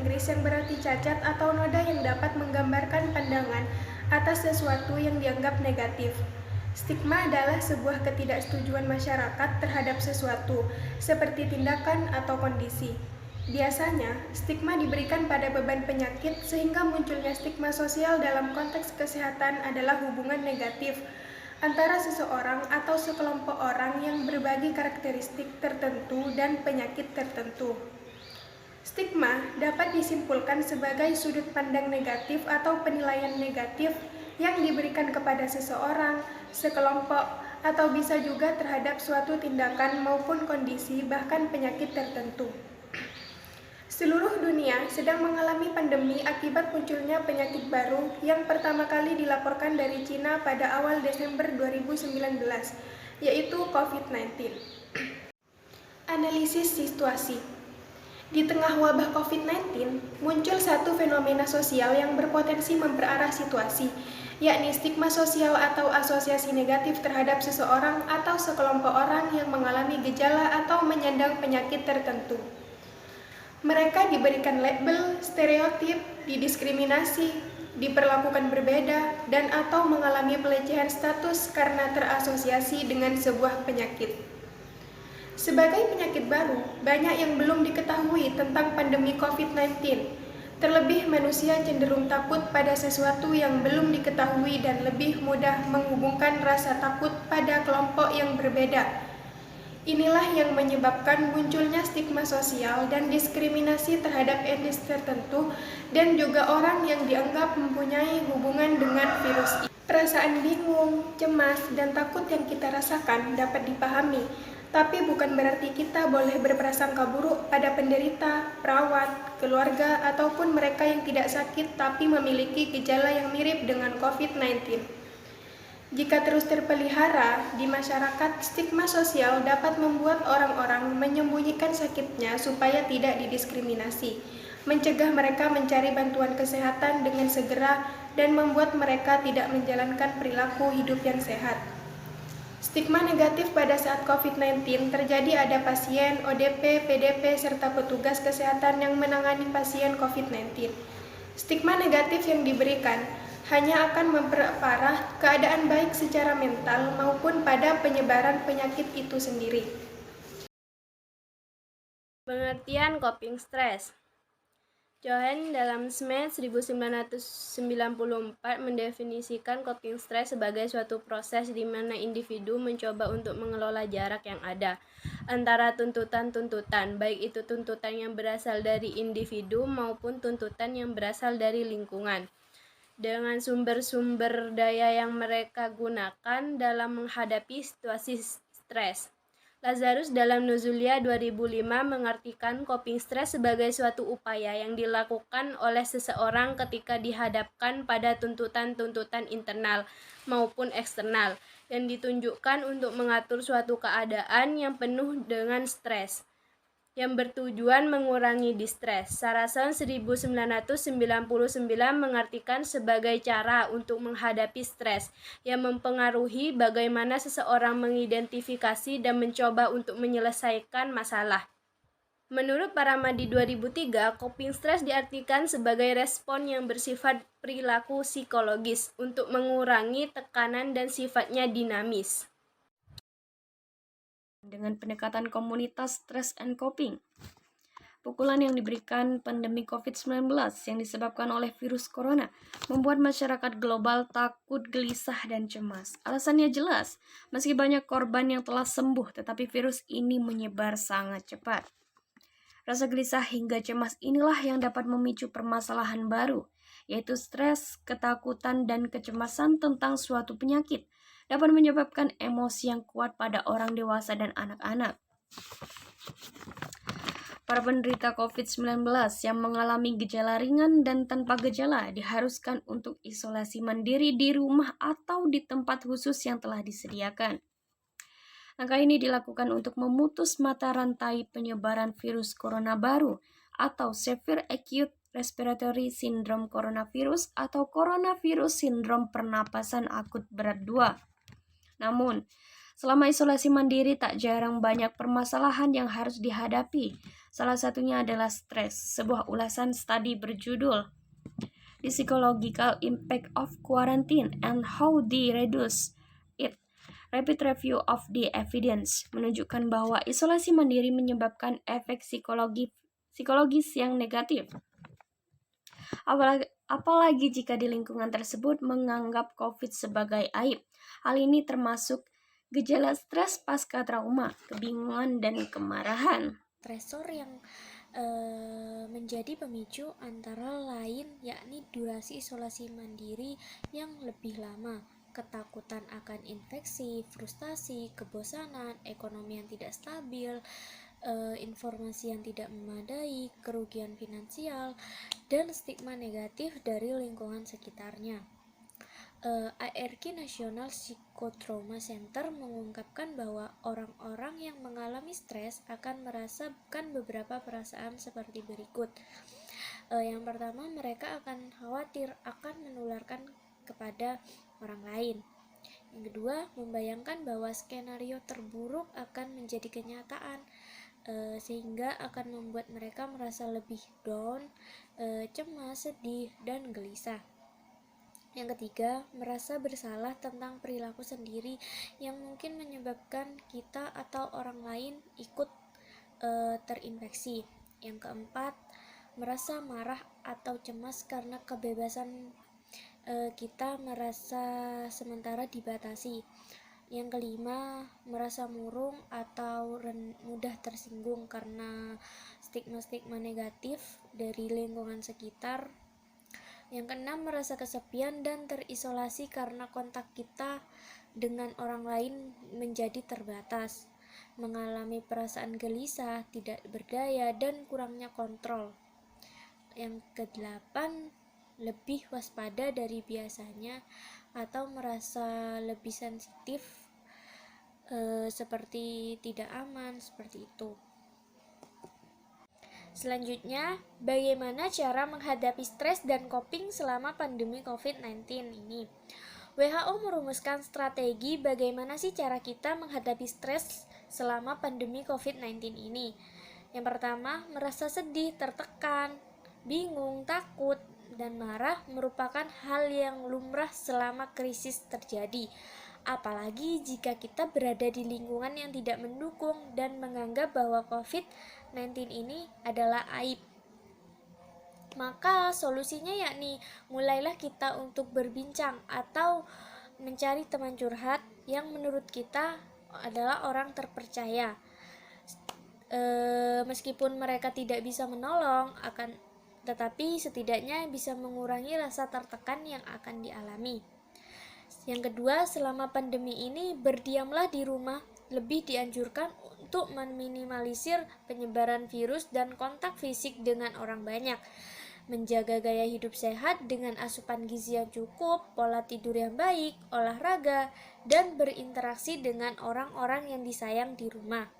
Inggris yang berarti cacat atau noda yang dapat menggambarkan pandangan atas sesuatu yang dianggap negatif. Stigma adalah sebuah ketidaksetujuan masyarakat terhadap sesuatu, seperti tindakan atau kondisi. Biasanya, stigma diberikan pada beban penyakit sehingga munculnya stigma sosial dalam konteks kesehatan adalah hubungan negatif antara seseorang atau sekelompok orang yang berbagi karakteristik tertentu dan penyakit tertentu. Stigma dapat disimpulkan sebagai sudut pandang negatif atau penilaian negatif yang diberikan kepada seseorang, sekelompok, atau bisa juga terhadap suatu tindakan maupun kondisi bahkan penyakit tertentu. Seluruh dunia sedang mengalami pandemi akibat munculnya penyakit baru yang pertama kali dilaporkan dari Cina pada awal Desember 2019, yaitu COVID-19. Analisis situasi. Di tengah wabah COVID-19, muncul satu fenomena sosial yang berpotensi memperarah situasi, yakni stigma sosial atau asosiasi negatif terhadap seseorang atau sekelompok orang yang mengalami gejala atau menyandang penyakit tertentu. Mereka diberikan label, stereotip, didiskriminasi, diperlakukan berbeda, dan atau mengalami pelecehan status karena terasosiasi dengan sebuah penyakit. Sebagai penyakit baru, banyak yang belum diketahui tentang pandemi COVID-19. Terlebih manusia cenderung takut pada sesuatu yang belum diketahui dan lebih mudah menghubungkan rasa takut pada kelompok yang berbeda. Inilah yang menyebabkan munculnya stigma sosial dan diskriminasi terhadap etnis tertentu dan juga orang yang dianggap mempunyai hubungan dengan virus ini. Perasaan bingung, cemas, dan takut yang kita rasakan dapat dipahami, tapi bukan berarti kita boleh berprasangka buruk pada penderita, perawat, keluarga, ataupun mereka yang tidak sakit tapi memiliki gejala yang mirip dengan COVID-19. Jika terus terpelihara di masyarakat, stigma sosial dapat membuat orang-orang menyembunyikan sakitnya supaya tidak didiskriminasi, mencegah mereka mencari bantuan kesehatan dengan segera, dan membuat mereka tidak menjalankan perilaku hidup yang sehat. Stigma negatif pada saat COVID-19 terjadi ada pasien, ODP, PDP, serta petugas kesehatan yang menangani pasien COVID-19. Stigma negatif yang diberikan hanya akan memperparah keadaan baik secara mental maupun pada penyebaran penyakit itu sendiri. Pengertian coping stress. Cohen dalam Smith 1994 mendefinisikan coping stress sebagai suatu proses di mana individu mencoba untuk mengelola jarak yang ada antara tuntutan-tuntutan, baik itu tuntutan yang berasal dari individu maupun tuntutan yang berasal dari lingkungan, dengan sumber-sumber daya yang mereka gunakan dalam menghadapi situasi stres. Lazarus dalam Nuzulia 2005 mengartikan coping stress sebagai suatu upaya yang dilakukan oleh seseorang ketika dihadapkan pada tuntutan-tuntutan internal maupun eksternal yang ditunjukkan untuk mengatur suatu keadaan yang penuh dengan stres, yang bertujuan mengurangi distres. Sarason 1999 mengartikan sebagai cara untuk menghadapi stres yang mempengaruhi bagaimana seseorang mengidentifikasi dan mencoba untuk menyelesaikan masalah. Menurut Paramadi 2003, coping stress diartikan sebagai respon yang bersifat perilaku psikologis untuk mengurangi tekanan dan sifatnya dinamis. Dengan pendekatan komunitas stress and coping. Pukulan yang diberikan pandemi COVID-19 yang disebabkan oleh virus corona membuat masyarakat global takut, gelisah, dan cemas. Alasannya jelas, meski banyak korban yang telah sembuh, tetapi virus ini menyebar sangat cepat. Rasa gelisah hingga cemas inilah yang dapat memicu permasalahan baru, yaitu stres, ketakutan, dan kecemasan tentang suatu penyakit dapat menyebabkan emosi yang kuat pada orang dewasa dan anak-anak. Para penderita COVID-19 yang mengalami gejala ringan dan tanpa gejala diharuskan untuk isolasi mandiri di rumah atau di tempat khusus yang telah disediakan. Langkah ini dilakukan untuk memutus mata rantai penyebaran virus corona baru atau Severe Acute Respiratory Syndrome Coronavirus atau Coronavirus Sindrom Pernapasan Akut Berat 2. Namun, Selama isolasi mandiri, tak jarang banyak permasalahan yang harus dihadapi. Salah satunya adalah stres. Sebuah ulasan studi berjudul The Psychological Impact of Quarantine and How they Reduce It, Rapid Review of the Evidence, menunjukkan bahwa isolasi mandiri menyebabkan efek psikologis yang negatif. Apalagi jika di lingkungan tersebut menganggap COVID sebagai aib. Hal ini termasuk gejala stres pasca trauma, kebingungan, dan kemarahan. Stresor yang menjadi pemicu antara lain yakni durasi isolasi mandiri yang lebih lama, ketakutan akan infeksi, frustasi, kebosanan, ekonomi yang tidak stabil, informasi yang tidak memadai, kerugian finansial, dan stigma negatif dari lingkungan sekitarnya. ARK National Psychotrauma Center mengungkapkan bahwa orang-orang yang mengalami stres akan merasakan beberapa perasaan seperti berikut. Yang pertama, mereka akan khawatir akan menularkan kepada orang lain. Yang kedua, membayangkan bahwa skenario terburuk akan menjadi kenyataan, sehingga akan membuat mereka merasa lebih down, cemas, sedih, dan gelisah. Yang ketiga, merasa bersalah tentang perilaku sendiri yang mungkin menyebabkan kita atau orang lain ikut terinfeksi. Yang keempat, merasa marah atau cemas karena kebebasan kita merasa sementara dibatasi. Yang kelima, merasa murung atau mudah tersinggung karena stigma-stigma negatif dari lingkungan sekitar. Yang keenam, merasa kesepian dan terisolasi karena kontak kita dengan orang lain menjadi terbatas, mengalami perasaan gelisah, tidak berdaya, dan kurangnya kontrol. Yang kedelapan, lebih waspada dari biasanya atau merasa lebih sensitif, seperti tidak aman, seperti itu. Selanjutnya, bagaimana cara menghadapi stres dan coping selama pandemi COVID-19 ini? WHO merumuskan strategi bagaimana sih cara kita menghadapi stres selama pandemi COVID-19 ini. Yang pertama, merasa sedih, tertekan, bingung, takut, dan marah merupakan hal yang lumrah selama krisis terjadi. Apalagi jika kita berada di lingkungan yang tidak mendukung dan menganggap bahwa COVID-19 ini adalah aib. Maka solusinya yakni mulailah kita untuk berbincang atau mencari teman curhat yang menurut kita adalah orang terpercaya. Meskipun mereka tidak bisa menolong, tetapi setidaknya bisa mengurangi rasa tertekan yang akan dialami. Yang kedua, selama pandemi ini berdiamlah di rumah. Lebih dianjurkan untuk meminimalisir penyebaran virus dan kontak fisik dengan orang banyak. Menjaga gaya hidup sehat dengan asupan gizi yang cukup, pola tidur yang baik, olahraga, dan berinteraksi dengan orang-orang yang disayang di rumah.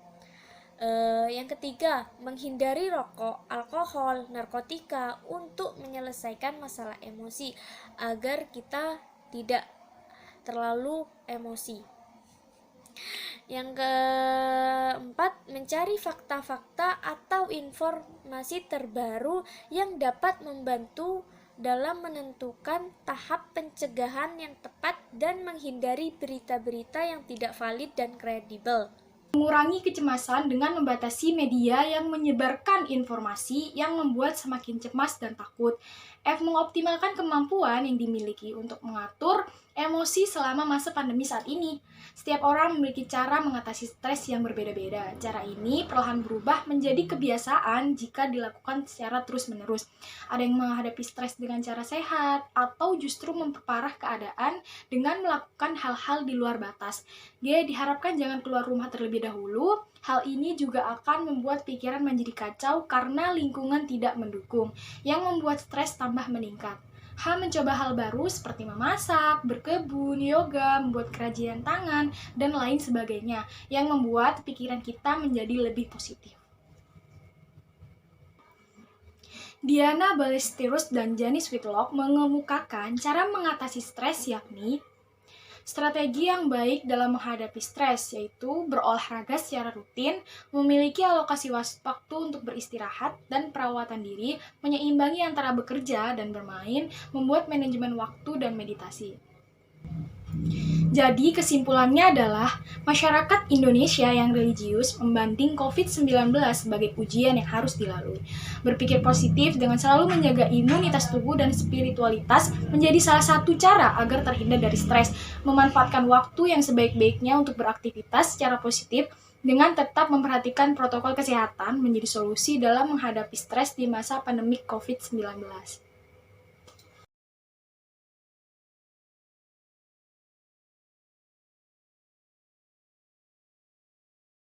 Yang ketiga, menghindari rokok, alkohol, narkotika untuk menyelesaikan masalah emosi agar kita tidak terlalu emosi. Yang keempat, mencari fakta-fakta atau informasi terbaru yang dapat membantu dalam menentukan tahap pencegahan yang tepat dan menghindari berita-berita yang tidak valid dan kredibel. Mengurangi kecemasan dengan membatasi media yang menyebarkan informasi yang membuat semakin cemas dan takut. Mengoptimalkan kemampuan yang dimiliki untuk mengatur emosi selama masa pandemi saat ini. Setiap orang memiliki cara mengatasi stres yang berbeda-beda. Cara ini perlahan berubah menjadi kebiasaan jika dilakukan secara terus-menerus. Ada yang menghadapi stres dengan cara sehat, atau justru memperparah keadaan dengan melakukan hal-hal di luar batas. Dia diharapkan jangan keluar rumah terlebih dahulu. Hal ini juga akan membuat pikiran menjadi kacau karena lingkungan tidak mendukung, yang membuat stres tambah meningkat. Mencoba hal baru seperti memasak, berkebun, yoga, membuat kerajinan tangan, dan lain sebagainya, yang membuat pikiran kita menjadi lebih positif. Diana Ballesteros dan Janice Whitlock mengemukakan cara mengatasi stres yakni Strategi yang baik dalam menghadapi stres yaitu berolahraga secara rutin, memiliki alokasi waktu untuk beristirahat dan perawatan diri, menyeimbangi antara bekerja dan bermain, membuat manajemen waktu dan meditasi. Jadi kesimpulannya adalah masyarakat Indonesia yang religius membanding COVID-19 sebagai ujian yang harus dilalui. Berpikir positif dengan selalu menjaga imunitas tubuh dan spiritualitas menjadi salah satu cara agar terhindar dari stres. Memanfaatkan waktu yang sebaik-baiknya untuk beraktivitas secara positif dengan tetap memperhatikan protokol kesehatan menjadi solusi dalam menghadapi stres di masa pandemi COVID-19.